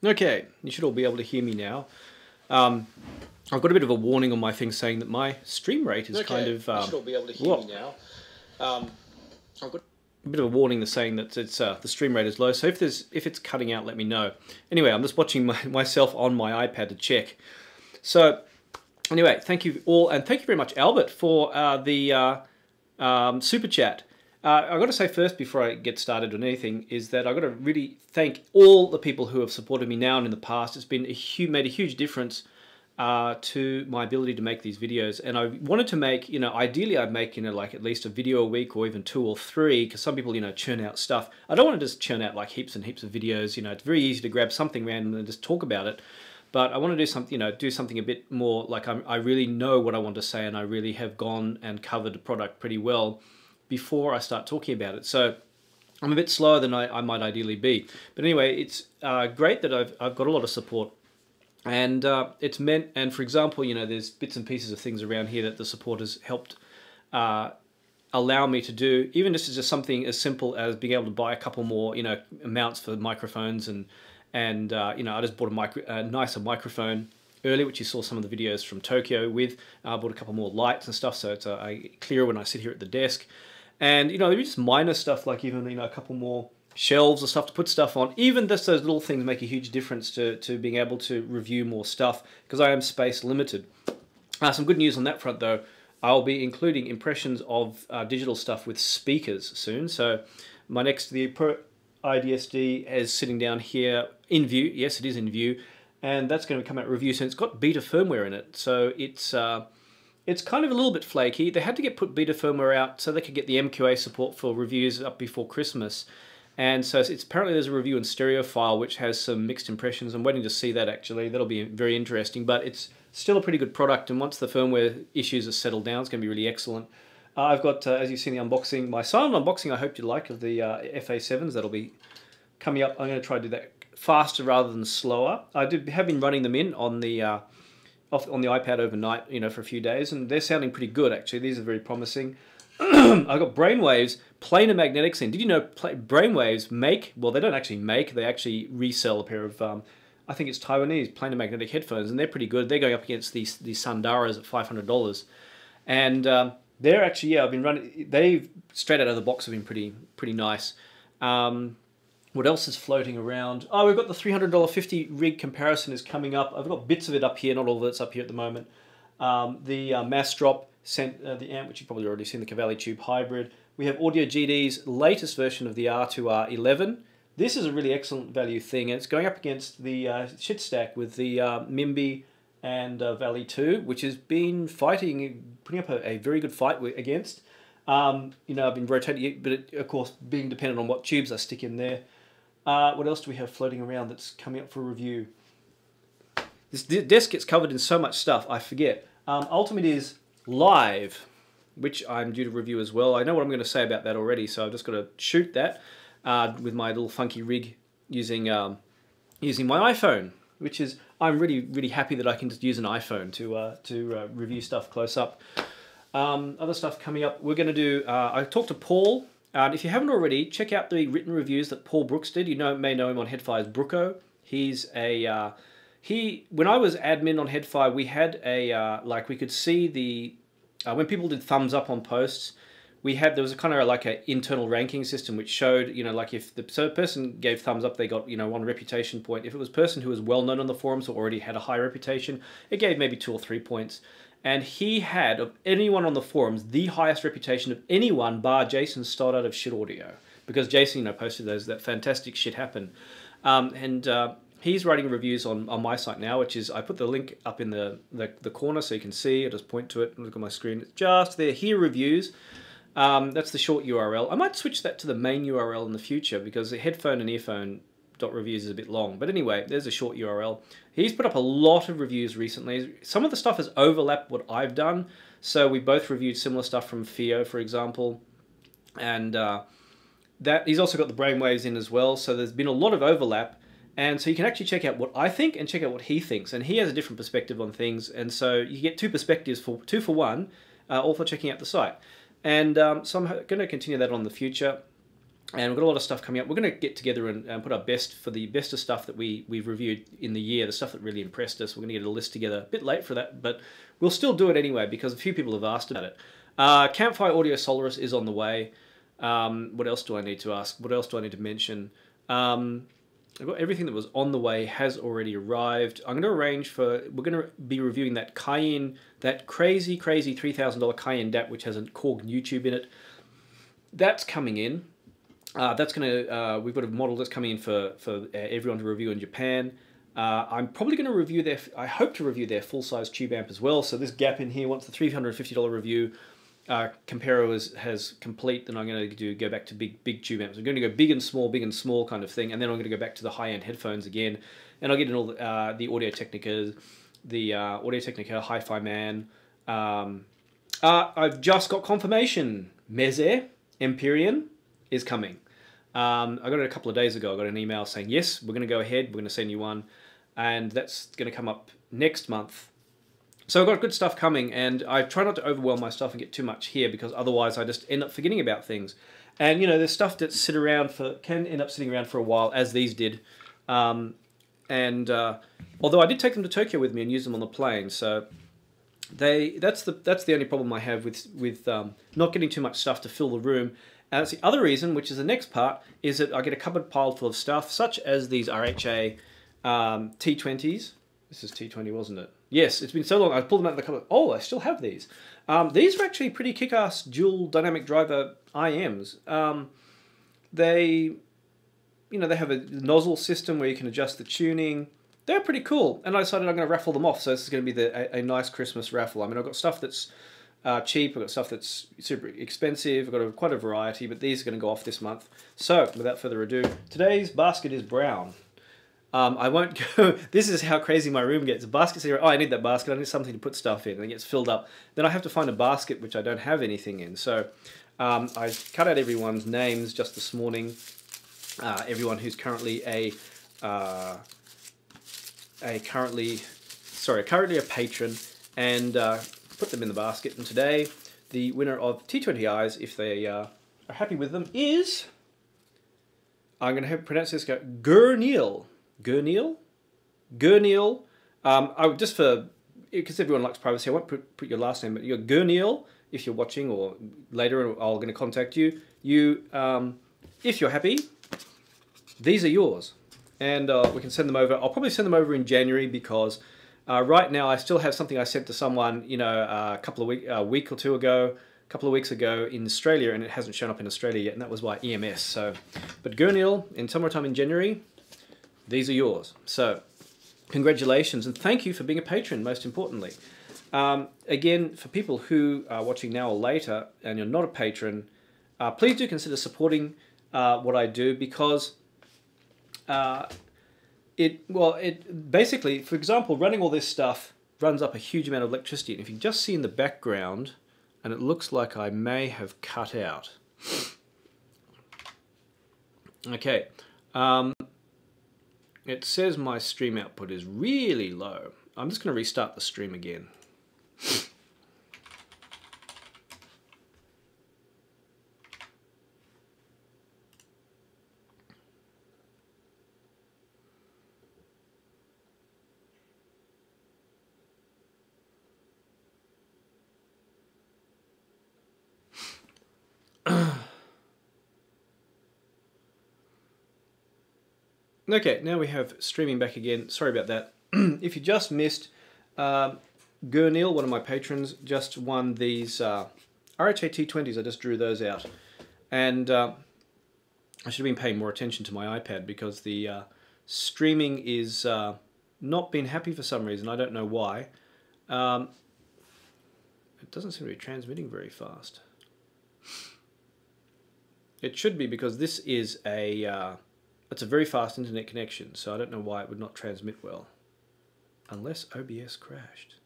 Okay, you should all be able to hear me now. I've got a bit of a warning on my thing saying that my stream rate is kind of... you should all be able to hear me now. I've got a bit of a warning that's saying that it's the stream rate is low, so if it's cutting out, let me know. Anyway, I'm just watching myself on my iPad to check. So, anyway, thank you all, and thank you very much, Albert, for the super chat. I've got to say first, before I get started on anything, is that I've got to really thank all the people who have supported me now and in the past. It's been made a huge difference to my ability to make these videos. And I wanted to make, ideally I'd make, like at least a video a week or even 2 or 3, because some people, churn out stuff. I don't want to just churn out like heaps and heaps of videos. It's very easy to grab something random and just talk about it. But I want to do something, do something a bit more like I really know what I want to say, and I really have gone and covered the product pretty well before I start talking about it. So I'm a bit slower than I might ideally be. But anyway, it's great that I've got a lot of support. And it's meant, and for example, there's bits and pieces of things around here that the support has helped allow me to do, even just something as simple as being able to buy a couple more, mounts for microphones, and I just bought a nicer microphone earlier, which you saw some of the videos from Tokyo with. I bought a couple more lights and stuff, so it's clearer when I sit here at the desk. And, there's just minor stuff like even, a couple more shelves or stuff to put stuff on. Even just those little things make a huge difference to being able to review more stuff, because I am space limited. Some good news on that front, though. I'll be including impressions of digital stuff with speakers soon. So my the Pro IDSD is sitting down here in view. Yes, it is in view. And that's going to come out review soon. It's got beta firmware in it. So it's kind of a little bit flaky. They had to put beta firmware out so they could get the MQA support for reviews up before Christmas. And so apparently there's a review in stereo file which has some mixed impressions. I'm waiting to see that actually. That'll be very interesting. But it's still a pretty good product. And once the firmware issues are settled down, it's going to be really excellent. I've got, as you've seen the unboxing, my silent unboxing I hope you like of the FA7s. That'll be coming up. I'm going to try to do that faster rather than slower. I have been running them in on the iPad overnight, for a few days, and they're sounding pretty good actually. These are very promising. I've got Brainwaves planar magnetics in. Did you know Brainwaves well, they don't actually make, they actually resell a pair of, I think it's Taiwanese planar magnetic headphones, and they're pretty good. They're going up against these Sundaras at $500. And they're actually, I've been running, they straight out of the box have been pretty nice. What else is floating around? Oh, we've got the $300 50 rig comparison is coming up. I've got bits of it up here, not all of it's up here at the moment. The Mass Drop sent the amp, which you've probably already seen, the Cavalli Tube Hybrid. We have Audio GD's latest version of the R2R11. This is a really excellent value thing, and it's going up against the shit stack with the Mimby and Valley 2, which has been putting up a very good fight against. I've been rotating, but of course, being dependent on what tubes I stick in there. What else do we have floating around that's coming up for review? This desk gets covered in so much stuff, I forget. Ultimate is Live, which I'm due to review as well. I know what I'm going to say about that already, so I've just got to shoot that with my little funky rig using my iPhone, which is, I'm really happy that I can just use an iPhone to review stuff close up. Other stuff coming up, we're going to do, I talked to Paul. If you haven't already, check out the written reviews that Paul Brooks did. You may know him on Headfi as Brooko. He's a, when I was admin on Headfi, we had a, we could see the, when people did thumbs up on posts, there was a kind of like an internal ranking system which showed, like if the person gave thumbs up, they got, 1 reputation point. If it was a person who was well known on the forums or already had a high reputation, it gave maybe 2 or 3 points. And he had, of anyone on the forums, the highest reputation of anyone bar Jason Stoddard of Shit Audio. Because Jason, posted that fantastic shit happened. He's writing reviews on my site now, which is, I put the link up in the corner so you can see. I'll just point to it and look at my screen. It's just there, here reviews. That's the short URL. I might switch that to the main URL in the future because the headphone and earphone .reviews is a bit long. But anyway, there's a short URL. He's put up a lot of reviews recently. Some of the stuff has overlapped what I've done. So we both reviewed similar stuff from Theo, for example. And that he's also got the Brainwaves in as well. So there's been a lot of overlap. And so you can actually check out what I think and check out what he thinks. And he has a different perspective on things. And so you get 2 perspectives, for 2 for 1, all for checking out the site. And so I'm going to continue that on in the future. And we've got a lot of stuff coming up. We're going to get together and put our best for the best of stuff that we've reviewed in the year, the stuff that really impressed us. We're going to get a list together. A bit late for that, but we'll still do it anyway because a few people have asked about it. Campfire Audio Solaris is on the way. What else do I need to ask? What else do I need to mention? I've got everything that was on the way has already arrived. I'm going to arrange for, we're going to be reviewing that Cayin, that crazy $3,000 Cayin DAP, which has a Korg NuTube in it. That's coming in. That's going to, we've got a model that's coming in for everyone to review in Japan. I'm probably going to review their, I hope to review their full-size tube amp as well. So this gap in here, once the $350 review Comparo has complete, then I'm going to go back to big tube amps. I'm going to go big and small kind of thing, and then I'm going to go back to the high-end headphones again, and I'll get in all the Audio-Technica, Hi-Fi Man. I've just got confirmation. Meze Empyrean is coming. I got it a couple of days ago. I got an email saying, yes, we're going to go ahead, we're going to send you one, and that's going to come up next month. So I've got good stuff coming, and I try not to overwhelm my stuff and get too much here, because otherwise I just end up forgetting about things. And, you know, there's stuff that can end up sitting around for a while, as these did. Although I did take them to Tokyo with me and use them on the plane, so that's the only problem I have with not getting too much stuff to fill the room. And that's the other reason, which is the next part, is that I get a cupboard piled full of stuff, such as these RHA T20s. This is T20, wasn't it? Yes, it's been so long. I pulled them out of the cupboard. Oh, I still have these. These are actually pretty kick-ass dual dynamic driver IMs. They have a nozzle system where you can adjust the tuning. They're pretty cool, and I decided I'm going to raffle them off. So this is going to be a nice Christmas raffle. I mean, I've got stuff that's cheap. I've got stuff that's super expensive. I've got quite a variety, but these are going to go off this month. So without further ado, today's basket is brown. I won't go, this is how crazy my room gets. Basket's here, oh, I need that basket, I need something to put stuff in, and it gets filled up. Then I have to find a basket which I don't have anything in. So I cut out everyone's names just this morning. Everyone who's currently currently a patron, and put them in the basket. And today, the winner of T20Is, if they are happy with them, is, I'm going to pronounce this guy, Gurneil. Gurneil? Gurneil. Just because everyone likes privacy, I won't put your last name, but you're Gurneil, if you're watching, or later I'm going to contact you. If you're happy, these are yours. And we can send them over. I'll probably send them over in January, because right now I still have something I sent to someone, a week or two ago, a couple of weeks ago in Australia, and it hasn't shown up in Australia yet, and that was by EMS. So, but Gurneil, in sometime in January, these are yours. So, congratulations, and thank you for being a patron, most importantly. Again, for people who are watching now or later, and you're not a patron, please do consider supporting what I do, because it basically, for example, running all this stuff runs up a huge amount of electricity. And if you just see in the background, and it looks like I may have cut out. Okay. It says my stream output is really low. I'm just going to restart the stream again. Okay, now we have streaming back again. Sorry about that. If you just missed, Gurneil, one of my patrons, just won these RHA T20s. I just drew those out. And I should have been paying more attention to my iPad, because the streaming is not been happy for some reason. I don't know why. It doesn't seem to be transmitting very fast. It should be, because this is it's a very fast internet connection, so I don't know why it would not transmit well. Unless OBS crashed.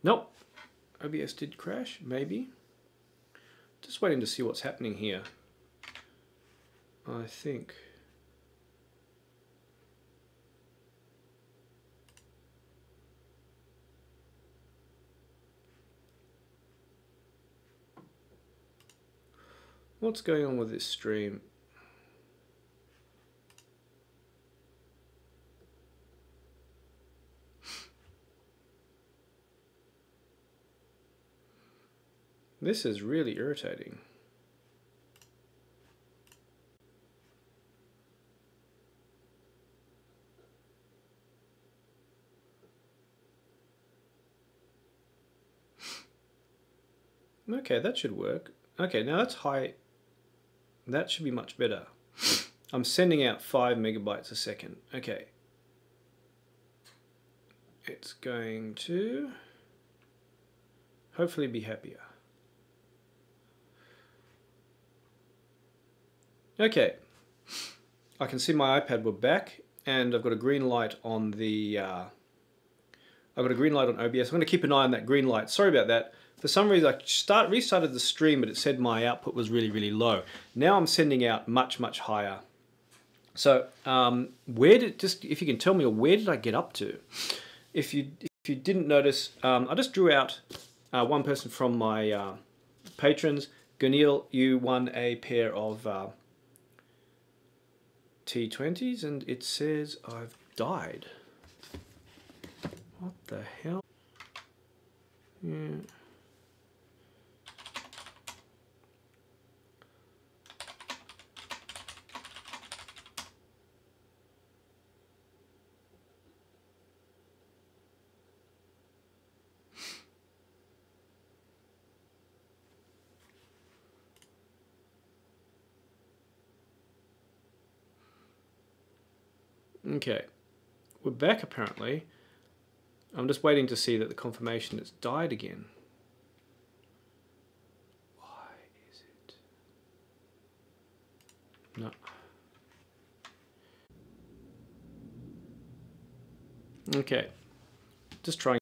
Nope. OBS did crash, maybe. Just waiting to see what's happening here. I think. What's going on with this stream? This is really irritating. Okay, that should work. Okay, now that's high. That should be much better. I'm sending out 5 megabytes a second. Okay. It's going to hopefully be happier. Okay. I can see my iPad, we're back, and I've got a green light on the I've got a green light on OBS. I'm going to keep an eye on that green light. Sorry about that. For some reason I restarted the stream, but it said my output was really, really low. Now I'm sending out much, much higher. So if you can tell me, where did I get up to? If you didn't notice, I just drew out one person from my patrons. Gunil, you won a pair of T20s, and it says I've died. What the hell? Yeah. Okay, we're back apparently. I'm just waiting to see that the confirmation it's died again. Why is it? No. Okay, just trying